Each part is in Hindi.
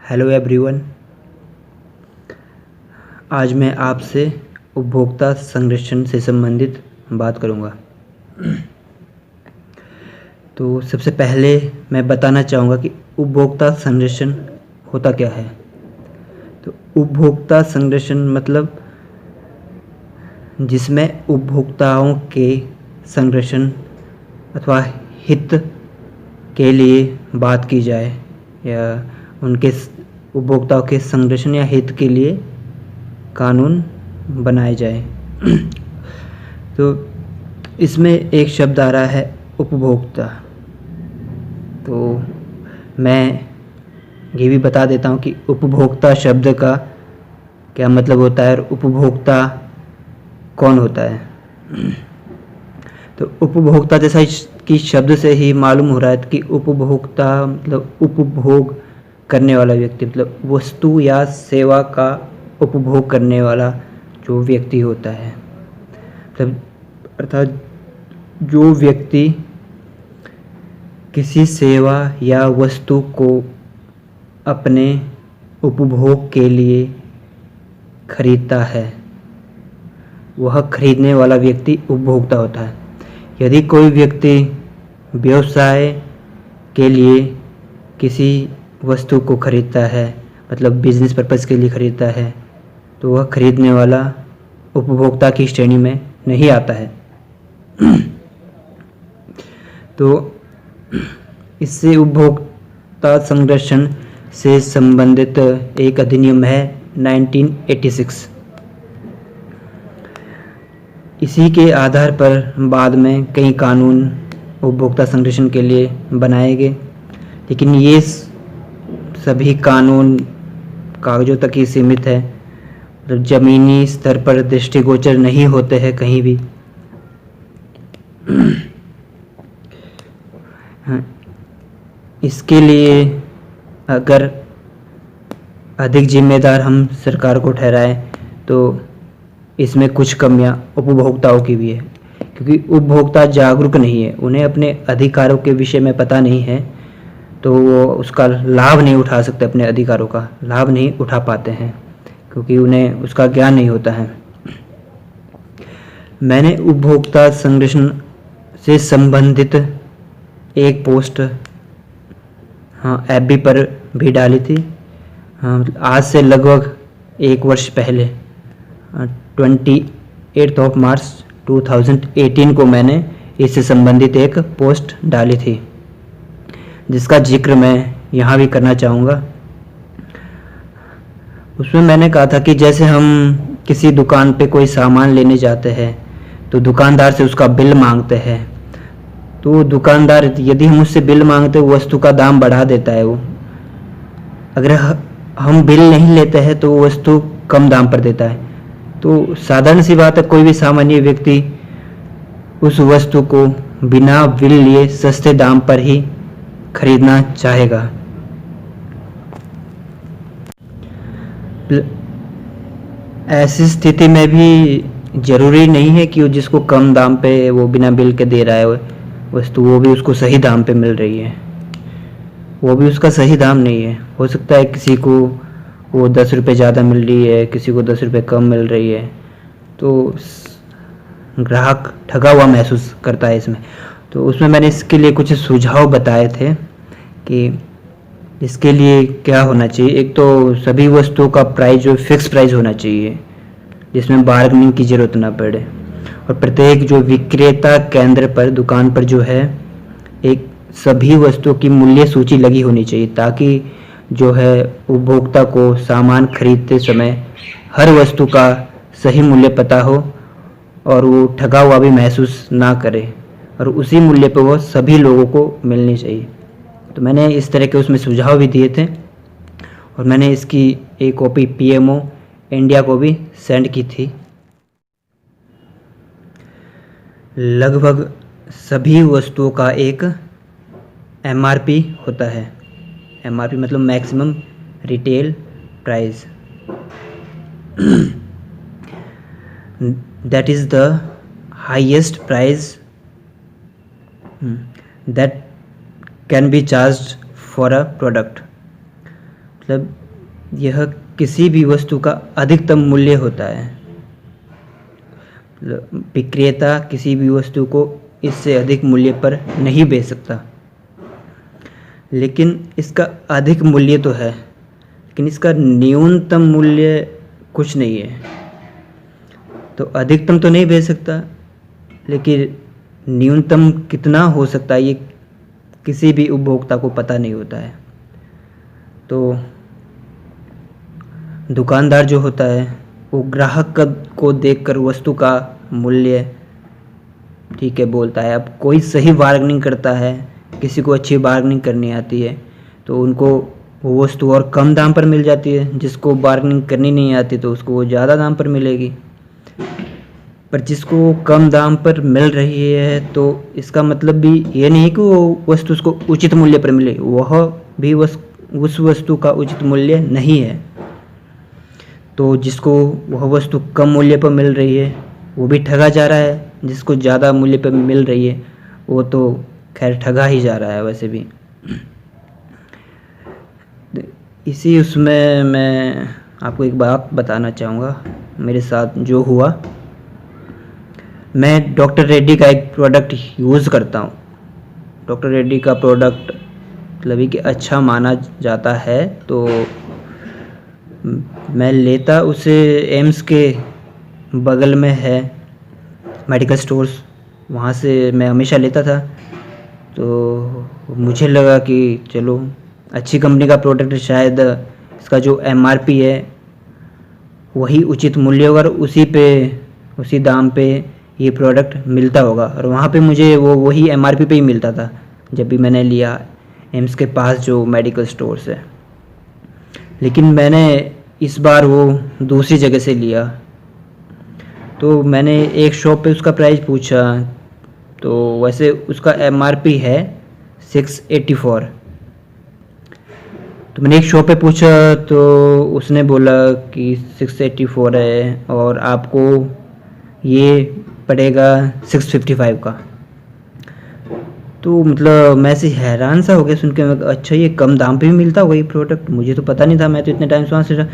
Hello everyone. आज मैं आपसे उपभोक्ता संरक्षण से संबंधित बात करूंगा। तो सबसे पहले मैं बताना चाहूँगा कि उपभोक्ता संरक्षण होता क्या है। तो उपभोक्ता संरक्षण मतलब जिसमें उपभोक्ताओं के संरक्षण अथवा हित के लिए बात की जाए या उनके उपभोक्ताओं के संरक्षण या हित के लिए कानून बनाए जाए। तो इसमें एक शब्द आ रहा है उपभोक्ता। तो मैं ये भी बता देता हूँ कि उपभोक्ता शब्द का क्या मतलब होता है और उपभोक्ता कौन होता है। तो उपभोक्ता जैसा कि शब्द से ही मालूम हो रहा है कि उपभोक्ता मतलब उपभोग करने वाला व्यक्ति, मतलब वस्तु या सेवा का उपभोग करने वाला जो व्यक्ति होता है। मतलब अर्थात जो व्यक्ति किसी सेवा या वस्तु को अपने उपभोग के लिए खरीदता है, वह खरीदने वाला व्यक्ति उपभोक्ता होता है। यदि कोई व्यक्ति व्यवसाय के लिए किसी वस्तु को खरीदता है, मतलब बिजनेस पर्पज़ के लिए खरीदता है, तो वह खरीदने वाला उपभोक्ता की श्रेणी में नहीं आता है। तो इससे उपभोक्ता संरक्षण से संबंधित एक अधिनियम है 1986। इसी के आधार पर बाद में कई कानून उपभोक्ता संरक्षण के लिए बनाए गए, लेकिन ये सभी कानून कागज़ों तक ही सीमित है, मतलब ज़मीनी स्तर पर दृष्टिगोचर नहीं होते हैं कहीं भी। इसके लिए अगर अधिक जिम्मेदार हम सरकार को ठहराएं तो इसमें कुछ कमियां उपभोक्ताओं की भी है, क्योंकि उपभोक्ता जागरूक नहीं है, उन्हें अपने अधिकारों के विषय में पता नहीं है, तो वो उसका लाभ नहीं उठा सकते, अपने अधिकारों का लाभ नहीं उठा पाते हैं क्योंकि उन्हें उसका ज्ञान नहीं होता है। मैंने उपभोक्ता संरक्षण से संबंधित एक पोस्ट एफबी पर भी डाली थी। आज से लगभग एक वर्ष पहले 28 मार्च 2018 को मैंने इससे संबंधित एक पोस्ट डाली थी, जिसका जिक्र मैं यहाँ भी करना चाहूँगा। उसमें मैंने कहा था कि जैसे हम किसी दुकान पे कोई सामान लेने जाते हैं तो दुकानदार से उसका बिल मांगते हैं, तो दुकानदार यदि हम उससे बिल मांगते वो वस्तु का दाम बढ़ा देता है। वो अगर हम बिल नहीं लेते हैं तो वो वस्तु कम दाम पर देता है। तो साधारण सी बात है, कोई भी सामान्य व्यक्ति उस वस्तु को बिना बिल लिए सस्ते दाम पर ही खरीदना चाहेगा। ऐसी स्थिति में भी ज़रूरी नहीं है कि जिसको कम दाम पे वो बिना बिल के दे रहा है वस्तु, वो भी उसको सही दाम पे मिल रही है, वो भी उसका सही दाम नहीं है। हो सकता है किसी को वो 10 रुपये ज़्यादा मिल रही है, किसी को 10 रुपये कम मिल रही है, तो ग्राहक ठगा हुआ महसूस करता है इसमें। तो उसमें मैंने इसके लिए कुछ सुझाव बताए थे कि इसके लिए क्या होना चाहिए। एक तो सभी वस्तुओं का प्राइस जो फिक्स प्राइस होना चाहिए, जिसमें बार्गेनिंग की ज़रूरत ना पड़े, और प्रत्येक जो विक्रेता केंद्र पर दुकान पर जो है एक सभी वस्तुओं की मूल्य सूची लगी होनी चाहिए, ताकि जो है उपभोक्ता को सामान खरीदते समय हर वस्तु का सही मूल्य पता हो और वो ठगा हुआ भी महसूस ना करे, और उसी मूल्य पर वो सभी लोगों को मिलनी चाहिए। तो मैंने इस तरह के उसमें सुझाव भी दिए थे, और मैंने इसकी एक कॉपी पीएमओ इंडिया को भी सेंड की थी। लगभग सभी वस्तुओं का एक एमआरपी होता है। एमआरपी मतलब maximum retail price, that is the highest price that can be charged for a product. मतलब यह किसी भी वस्तु का अधिकतम मूल्य होता है। मतलब विक्रेता किसी भी वस्तु को इससे अधिक मूल्य पर नहीं बेच सकता, लेकिन इसका अधिक मूल्य तो है, लेकिन इसका न्यूनतम मूल्य कुछ नहीं है। तो अधिकतम तो नहीं बेच सकता, लेकिन न्यूनतम कितना हो सकता है ये किसी भी उपभोक्ता को पता नहीं होता है। तो दुकानदार जो होता है वो ग्राहक को देखकर वस्तु का मूल्य ठीक है बोलता है। अब कोई सही बार्गेनिंग करता है, किसी को अच्छी बार्गेनिंग करनी आती है, तो उनको वो वस्तु और कम दाम पर मिल जाती है। जिसको बार्गेनिंग करनी नहीं आती तो उसको वो ज़्यादा दाम पर मिलेगी। पर जिसको कम दाम पर मिल रही है तो इसका मतलब भी ये नहीं कि वो वस्तु उसको उचित मूल्य पर मिले, वह भी उस वस्तु का उचित मूल्य नहीं है। तो जिसको वह वस्तु कम मूल्य पर मिल रही है वो भी ठगा जा रहा है, जिसको ज़्यादा मूल्य पर मिल रही है वो तो खैर ठगा ही जा रहा है वैसे भी। इसी उसमें मैं आपको एक बात बताना चाहूँगा मेरे साथ जो हुआ। मैं डॉक्टर रेड्डी का एक प्रोडक्ट यूज़ करता हूँ। डॉक्टर रेड्डी का प्रोडक्ट मतलब कि अच्छा माना जाता है, तो मैं लेता उसे एम्स के बगल में है मेडिकल स्टोर्स, वहाँ से मैं हमेशा लेता था। तो मुझे लगा कि चलो अच्छी कंपनी का प्रोडक्ट है, शायद इसका जो एमआरपी है वही उचित मूल्य होगा और उसी दाम पे ये प्रोडक्ट मिलता होगा। और वहाँ पे मुझे वो वही एमआरपी पे ही मिलता था जब भी मैंने लिया एम्स के पास जो मेडिकल स्टोर्स है। लेकिन मैंने इस बार वो दूसरी जगह से लिया, तो मैंने एक शॉप पे उसका प्राइस पूछा, तो वैसे उसका एमआरपी है 684। तो मैंने एक शॉप पे पूछा तो उसने बोला कि 684 है और आपको ये पड़ेगा 655 का। तो मतलब मैं ऐसे हैरान सा हो गया सुन के। अच्छा ये कम दाम पे भी मिलता होगा ये प्रोडक्ट, मुझे तो पता नहीं था, मैं तो इतने टाइम से वहाँ से रहा।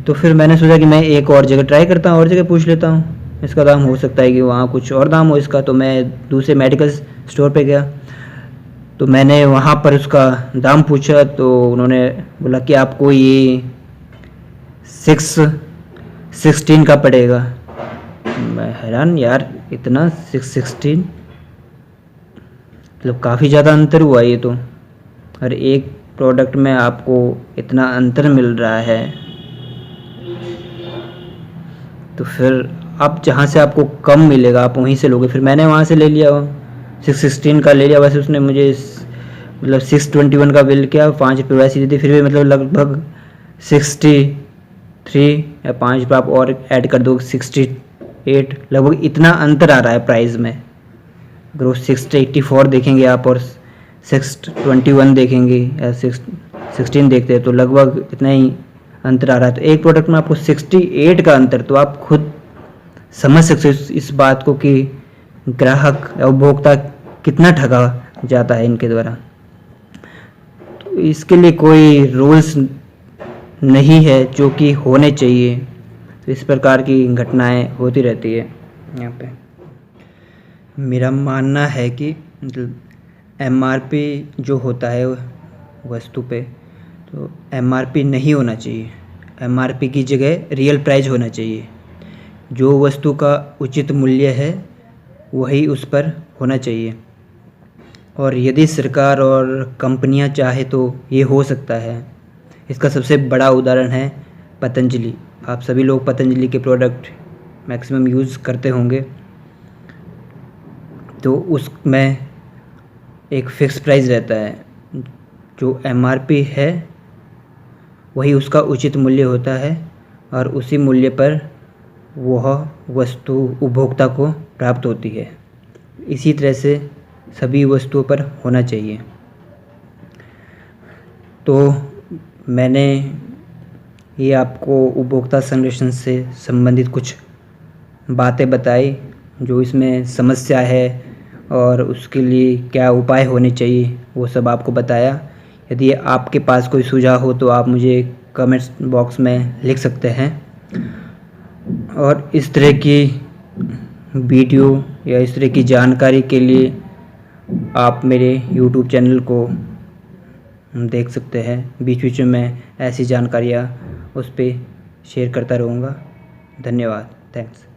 तो फिर मैंने सोचा कि मैं एक और जगह ट्राई करता हूँ, और जगह पूछ लेता हूँ इसका दाम, हो सकता है कि वहाँ कुछ और दाम हो इसका। तो मैं दूसरे मेडिकल स्टोर पे गया, तो मैंने वहाँ पर उसका दाम पूछा, तो उन्होंने बोला कि आपको ये 616 का पड़ेगा। मैं हैरान, यार इतना 616, मतलब काफ़ी ज़्यादा अंतर हुआ ये तो। और एक प्रोडक्ट में आपको इतना अंतर मिल रहा है, तो फिर आप जहाँ से आपको कम मिलेगा आप वहीं से लोगे। फिर मैंने वहाँ से ले लिया, 616 का ले लिया। वैसे उसने मुझे मतलब 621 का बिल किया, 5 रुपये वैसे दी थी, फिर भी मतलब लगभग 63 या 5 रुपये आप और ऐड कर दो 68, लगभग इतना अंतर आ रहा है प्राइस में। अगर वो 684 देखेंगे आप और 621 देखेंगे या 16 देखते हैं तो लगभग इतना ही अंतर आ रहा है। तो एक प्रोडक्ट में आपको 68 का अंतर, तो आप खुद समझ सकते हो इस बात को कि ग्राहक या उपभोक्ता कितना ठगा जाता है इनके द्वारा। तो इसके लिए कोई रूल्स नहीं है जो कि होने चाहिए। तो इस प्रकार की घटनाएं होती रहती है यहाँ पे। मेरा मानना है कि मतलब एमआरपी जो होता है वस्तु पे, तो एमआरपी नहीं होना चाहिए। एमआरपी की जगह रियल प्राइस होना चाहिए। जो वस्तु का उचित मूल्य है वही उस पर होना चाहिए। और यदि सरकार और कंपनियां चाहे तो ये हो सकता है। इसका सबसे बड़ा उदाहरण है पतंजलि। आप सभी लोग पतंजलि के प्रोडक्ट मैक्सिमम यूज़ करते होंगे। तो उसमें एक फ़िक्स प्राइस रहता है, जो एमआरपी है वही उसका उचित मूल्य होता है और उसी मूल्य पर वह वस्तु उपभोक्ता को प्राप्त होती है। इसी तरह से सभी वस्तुओं पर होना चाहिए। तो मैंने ये आपको उपभोक्ता संरक्षण से संबंधित कुछ बातें बताई, जो इसमें समस्या है और उसके लिए क्या उपाय होने चाहिए वो सब आपको बताया। यदि आपके पास कोई सुझाव हो तो आप मुझे कमेंट्स बॉक्स में लिख सकते हैं। और इस तरह की वीडियो या इस तरह की जानकारी के लिए आप मेरे YouTube चैनल को देख सकते हैं। बीच बीच में मैं ऐसी जानकारियाँ उस पर शेयर करता रहूँगा। धन्यवाद। थैंक्स।